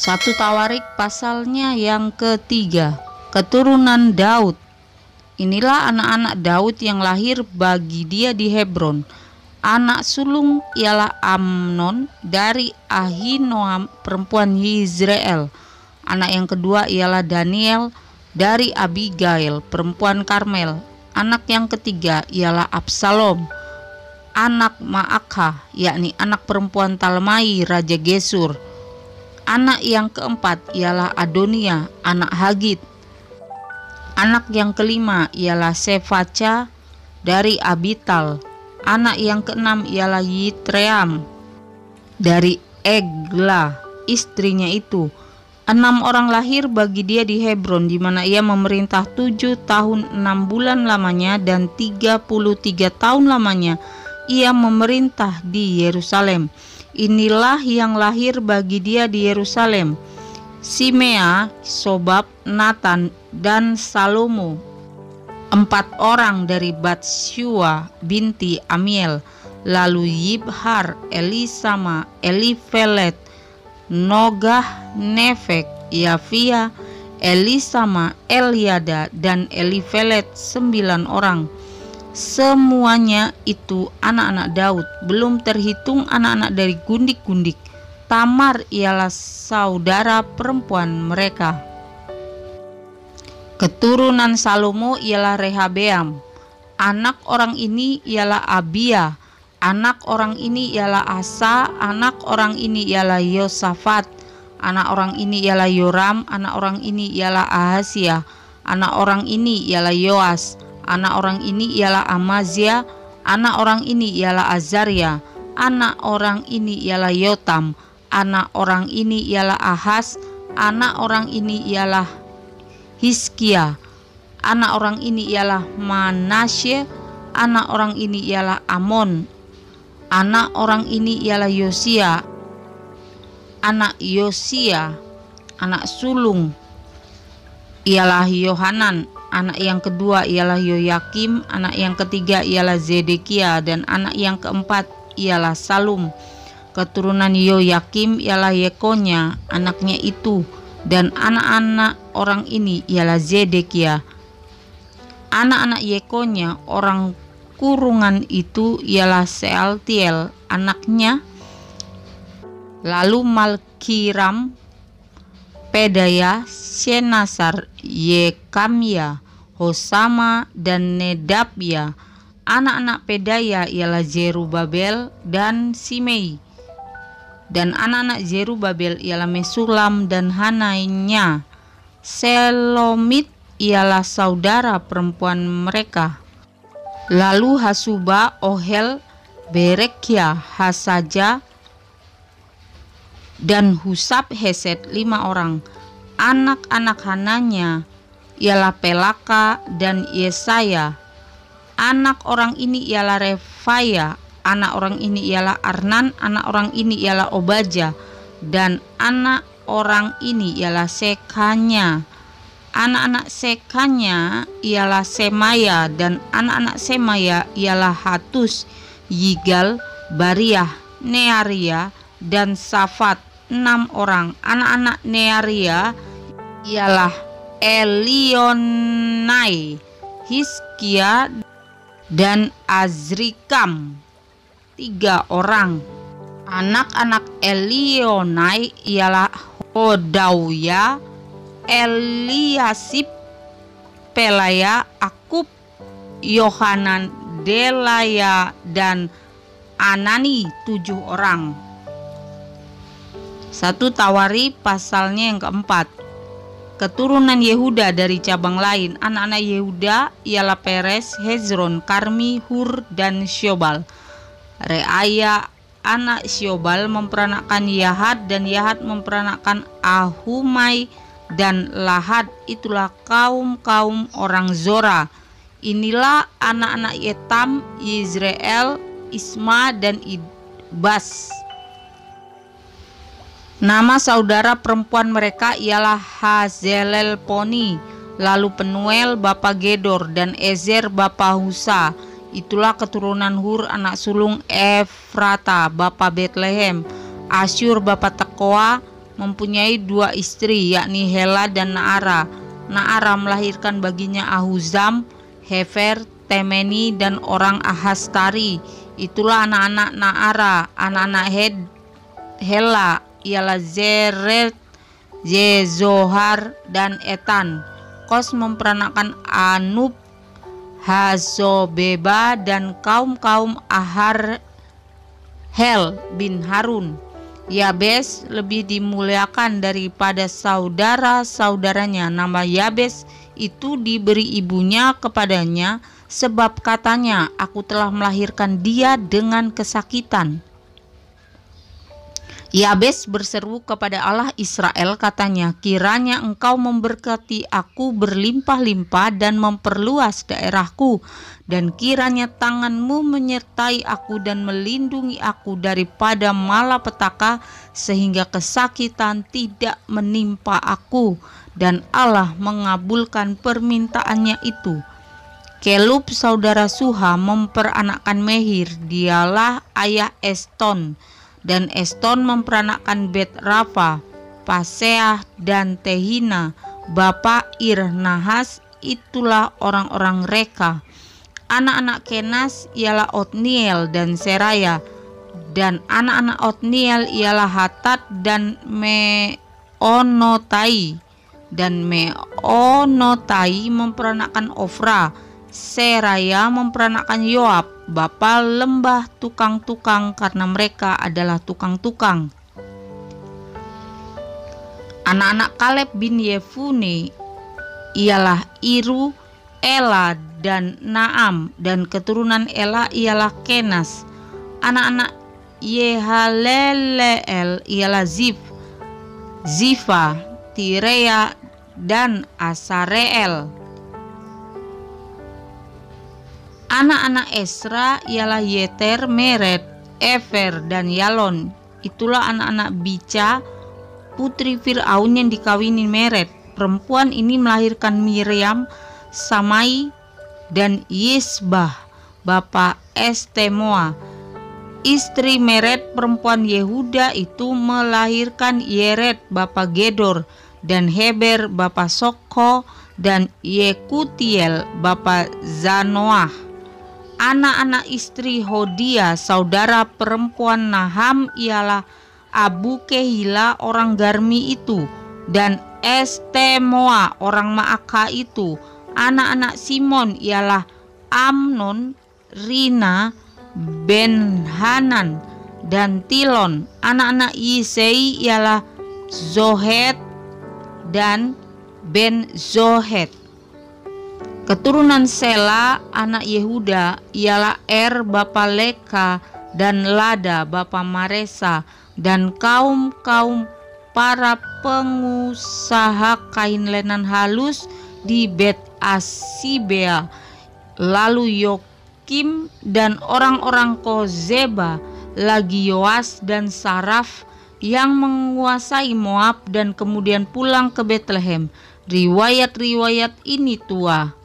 1 Tawarik pasalnya yang ketiga. Keturunan Daud. Inilah anak-anak Daud yang lahir bagi dia di Hebron. Anak sulung ialah Amnon dari Ahinoam perempuan Yizreel. Anak yang kedua ialah Daniel dari Abigail perempuan Karmel. Anak yang ketiga ialah Absalom anak Maakah, yakni anak perempuan Talmai Raja Gesur. Anak yang keempat ialah Adonia anak Hagit. Anak yang kelima ialah Sefaca dari Abital. Anak yang keenam ialah Yitream dari Egla istrinya itu. 6 orang lahir bagi dia di Hebron, di mana ia memerintah 7 tahun 6 bulan lamanya, dan 33 tahun lamanya ia memerintah di Yerusalem. Inilah yang lahir bagi dia di Yerusalem: Simea, Sobab, Natan, dan Salomo. 4 orang dari Batsyua binti Amiel, lalu Yibhar, Elisama, Elifelet, Nogah, Nefek, Yafia, Elisama, Eliada, dan Elifelet, 9 orang. Semuanya itu anak-anak Daud, belum terhitung anak-anak dari gundik-gundik. Tamar ialah saudara perempuan mereka. Keturunan Salomo ialah Rehabeam. Anak orang ini ialah Abia. Anak orang ini ialah Asa. Anak orang ini ialah Yosafat. Anak orang ini ialah Yoram. Anak orang ini ialah Ahazia. Anak orang ini ialah Yoas. Anak orang ini ialah Amazia. Anak orang ini ialah Azaria. Anak orang ini ialah Yotam. Anak orang ini ialah Ahaz. Anak orang ini ialah Hizkia. Anak orang ini ialah Manasye. Anak orang ini ialah Amon. Anak orang ini ialah Yosia. Anak Yosia, anak sulung, ialah Yohanan. Anak yang kedua ialah Yoyakim. Anak yang ketiga ialah Zedekia. Dan anak yang keempat ialah Salum. Keturunan Yoyakim ialah Yekonya, anaknya itu. Dan anak-anak orang ini ialah Zedekia. Anak-anak Yekonya orang kurungan itu ialah Sealtiel, anaknya. Lalu Malkiram, Pedaya, Senasar, Yekamya, Hosama, dan Nedabya. Anak-anak Pedaya ialah Zerubabel dan Simei. Dan anak-anak Zerubabel ialah Mesulam dan Hananya. Selomit ialah saudara perempuan mereka. Lalu Hasuba, Ohel, Berekia, Hasaja, dan Husab Hesed, 5 orang. Anak-anak Hananya ialah Pelaka dan Yesaya. Anak orang ini ialah Refaya. Anak orang ini ialah Arnan. Anak orang ini ialah Obaja. Dan anak orang ini ialah Sekanya. Anak-anak Sekanya ialah Semaya. Dan anak-anak Semaya ialah Hatus, Yigal, Bariah, Nearia, dan Safat, 6 orang. Anak-anak Nearia ialah Elionai, Hizkia, dan Azrikam, 3 orang. Anak-anak Elionai ialah Hodawya, Eliasib, Pelaya, Akub, Yohanan, Delaya, dan Anani, 7 orang. 1 Tawari pasalnya yang keempat. Keturunan Yehuda dari cabang lain. Anak-anak Yehuda ialah Peres, Hezron, Karmi, Hur, dan Syobal. Reaya anak Syobal memperanakkan Yahat, dan Yahat memperanakkan Ahumai dan Lahad. Itulah kaum-kaum orang Zora. Inilah anak-anak Yetam, Yizreel, Isma, dan Ibas. Nama saudara perempuan mereka ialah Hazelelponi, lalu Penuel bapa Gedor, dan Ezer bapa Husa. Itulah keturunan Hur anak sulung Efrata bapa Betlehem, Asyur bapa Tekoa, mempunyai 2 istri, yakni Hela dan Naara. Naara melahirkan baginya Ahuzam, Hefer, Temeni, dan orang Ahastari. Itulah anak-anak Naara. Anak-anak Hela ialah Zeret, Zezohar, dan Etan. Kos memperanakan Anub, Hazobeba, dan kaum-kaum Hel bin Harun. Yabes lebih dimuliakan daripada saudara-saudaranya. Nama Yabes itu diberi ibunya kepadanya, sebab katanya, aku telah melahirkan dia dengan kesakitan. Yabes berseru kepada Allah Israel, katanya, kiranya engkau memberkati aku berlimpah-limpah dan memperluas daerahku, dan kiranya tanganmu menyertai aku dan melindungi aku daripada malapetaka, sehingga kesakitan tidak menimpa aku. Dan Allah mengabulkan permintaannya itu. Kelub saudara Suha memperanakkan Mehir, dialah ayah Eston. Dan Eston memperanakkan Bet Rafa, Paseah, dan Tehina, bapa Ir Nahas. Itulah orang-orang Reka. Anak-anak Kenas ialah Otniel dan Seraya. Dan anak-anak Otniel ialah Hatat dan Meonotai. Dan Meonotai memperanakkan Ofra. Seraya memperanakkan Yoab, bapa lembah tukang-tukang, karena mereka adalah tukang-tukang. Anak-anak Kaleb bin Yefune ialah Iru, Ela, dan Naam, dan keturunan Ela ialah Kenas. Anak-anak Yehaleleel ialah Zifa, Tirea, dan Asareel. Anak-anak Esra ialah Yeter, Meret, Efer, dan Yalon. Itulah anak-anak Bica, putri Fir'aun yang dikawini Meret. Perempuan ini melahirkan Miriam, Samai, dan Yisbah, bapa Estemoa. Istri Meret perempuan Yehuda itu melahirkan Yeret, bapa Gedor, dan Heber, bapa Sokho, dan Yekutiel, bapa Zanoah. Anak-anak istri Hodia, saudara perempuan Naham, ialah Abu Kehila orang Garmi itu, dan Estemoa orang Maaka itu. Anak-anak Simon ialah Amnon, Rina, Ben-Hanan, dan Tilon. Anak-anak Yisei ialah Zohet dan Ben-Zohet. Keturunan Sela anak Yehuda ialah bapa Leka, dan Lada bapa Maresa, dan kaum-kaum para pengusaha kain lenan halus di Bet Asibea. Lalu Yokim dan orang-orang Kozeba, lagi Yoas dan Saraf yang menguasai Moab, dan kemudian pulang ke Betlehem. Riwayat-riwayat ini tua.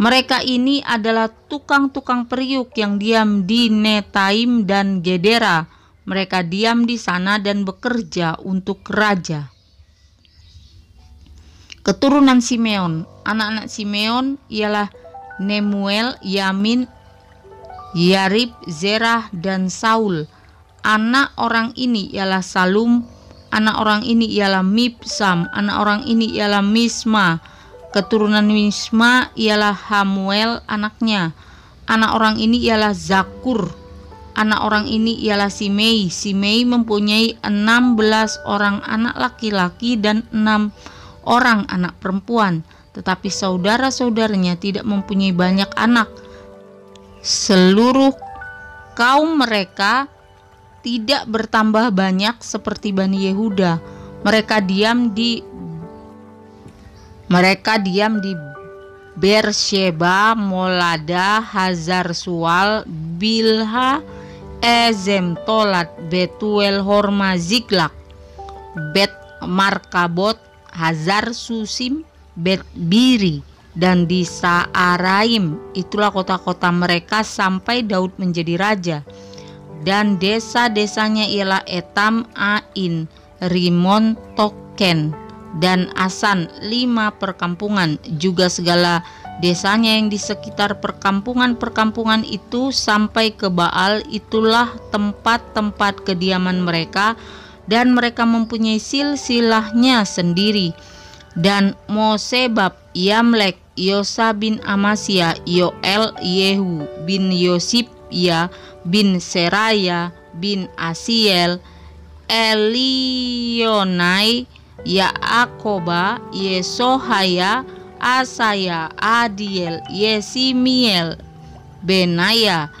Mereka ini adalah tukang-tukang periuk yang diam di Netaim dan Gedera. Mereka diam di sana dan bekerja untuk raja. Keturunan Simeon. Anak-anak Simeon ialah Nemuel, Yamin, Yarib, Zerah, dan Saul. Anak orang ini ialah Salum. Anak orang ini ialah Mibsam. Anak orang ini ialah Misma. Keturunan Misma ialah Hamuel anaknya. Anak orang ini ialah Zakur. Anak orang ini ialah Simei. Simei mempunyai 16 orang anak laki-laki dan 6 orang anak perempuan. Tetapi saudara-saudaranya tidak mempunyai banyak anak. Seluruh kaum mereka tidak bertambah banyak seperti Bani Yehuda. Mereka diam di Beersheba, Molada, Hazar Sual, Bilha, Ezem Tolat, Betuel, Horma, Ziklak, Bet Markabot, Hazar Susim, Bet Biri, dan di Saaraim. Itulah kota-kota mereka sampai Daud menjadi raja. dan desa-desanya ialah Etam, Ain, Rimon, Token, dan Asan, 5 perkampungan, juga segala desanya yang di sekitar perkampungan-perkampungan itu sampai ke Baal. Itulah tempat-tempat kediaman mereka, dan mereka mempunyai silsilahnya sendiri. Dan Mosebab, Yamlek, Yosa bin Amasya, Yoel, Yehu bin Yosibya bin Seraya bin Asiel, Elionai, Yaakoba, Yesohaya, Asaya, Adiel, Yesimiel, Benaya,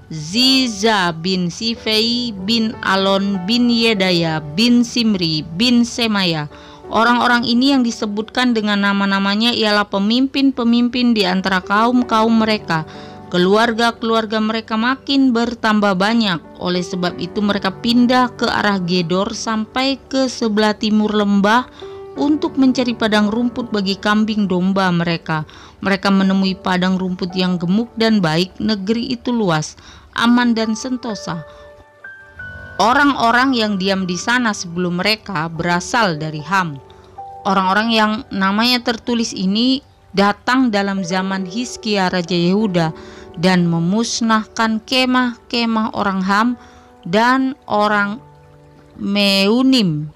Ziza bin Sifei bin Alon bin Yedaya bin Simri bin Semaya. Orang-orang ini yang disebutkan dengan nama-namanya ialah pemimpin-pemimpin di antara kaum-kaum mereka. Keluarga-keluarga mereka makin bertambah banyak. Oleh sebab itu mereka pindah ke arah Gedor sampai ke sebelah timur lembah untuk mencari padang rumput bagi kambing domba mereka. Mereka menemui padang rumput yang gemuk dan baik. Negeri itu luas, aman dan sentosa. Orang-orang yang diam di sana sebelum mereka berasal dari Ham. Orang-orang yang namanya tertulis ini datang dalam zaman Hizkia Raja Yehuda dan memusnahkan kemah-kemah orang Ham dan orang Meunim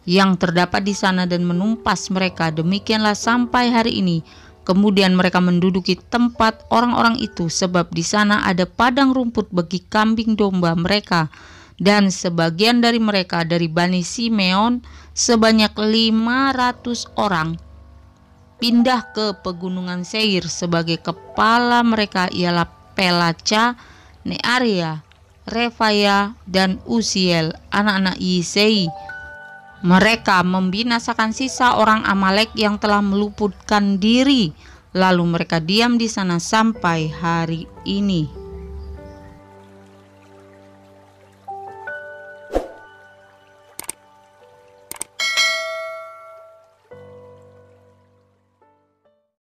yang terdapat di sana dan menumpas mereka. Demikianlah sampai hari ini. Kemudian mereka menduduki tempat orang-orang itu, sebab di sana ada padang rumput bagi kambing domba mereka. Dan sebagian dari mereka dari Bani Simeon sebanyak 500 orang pindah ke pegunungan Seir. Sebagai kepala mereka ialah Pelaca, Nearia, Refaya, dan Uziel, anak-anak Yisei. Mereka membinasakan sisa orang Amalek yang telah meluputkan diri, lalu mereka diam di sana sampai hari ini.